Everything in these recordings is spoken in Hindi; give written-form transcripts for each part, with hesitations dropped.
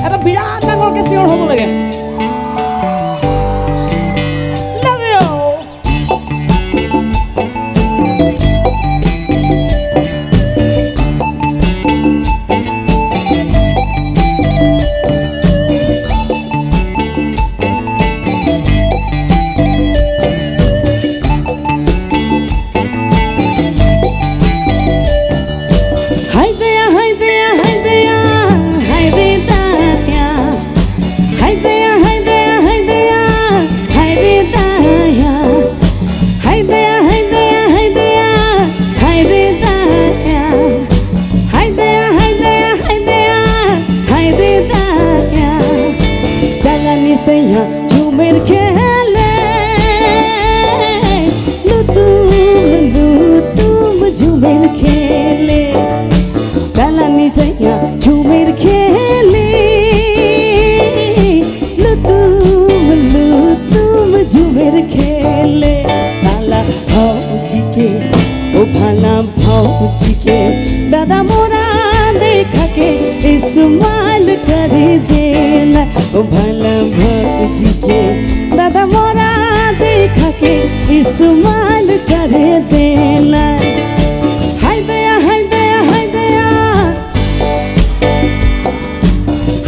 এটা বিৰাট ডাঙৰকে চিঞৰ হ'ব লাগে। झूमेर खेले तुम झूमेर खेले दालानी जैया झूमेर खेले तुम झूमेर खेले भाला भौजी के ओ भाला भौजी के दादा मोरा देखा के इस्माइल कर देना ओ भाला भौजी के दादा मोरा देखा के इस्माइल कर देना। हाय दया हाय दया हाय दया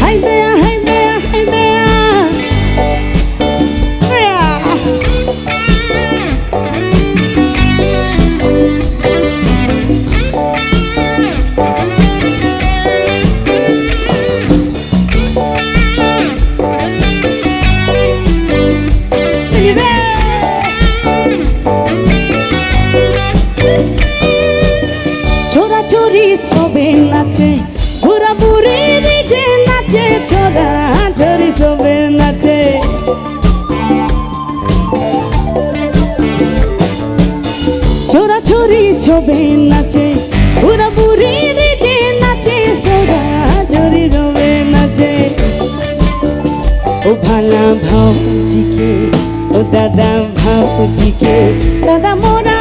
हाय दया हाय दया हाय दया চোরাচুরি ছবে নাচে বুড়া বুড়ি নিজে নাচে ছোড়া ঝরি ছবে নাচে চোরাচুরি ছবে নাচে বুড়া বুড়ি নিজে নাচে ছোড়া ঝরি ছবে নাচে ও ভালা ভাউজি के ओ दादा भाऊजी के दादा मोरा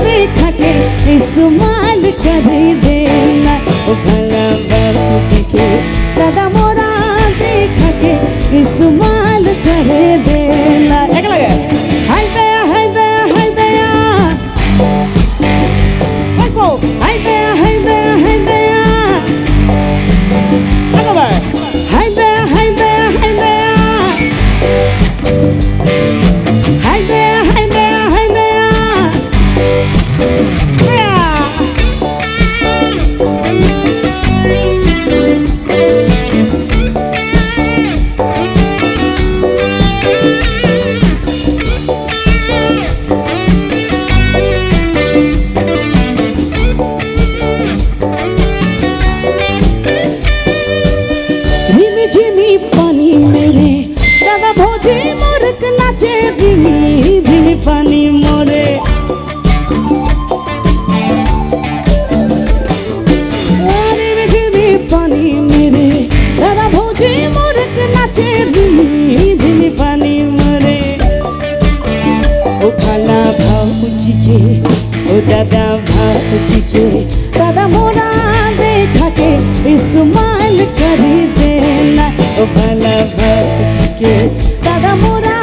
देखा के इस्माइल कर देना ओ भला भाऊजी के दादा मोरा देखा के इस्माइल कर देना। एक लगे हाय दया हाय दया हाय दया हाय दया हाय दया हाय दया हाय दया हाय दया हाय दया हाय दया हाय दया हाय दया रिमी झिमी पानी मेरे दादा भौजी मोरक नाचे रिमी झिमी पानी मोरे रिमी झिमी पानी मेरे दादा भौजी मोरक नाचे रिमी झिमी पानी मोरे ओ भाला भौजी के ओ दादा भौजी के दादा मोरा देखा के इस्माइल कर देना ओ भाला भौजी के दादा मोरा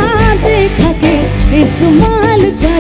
देखा के इस्माइल कर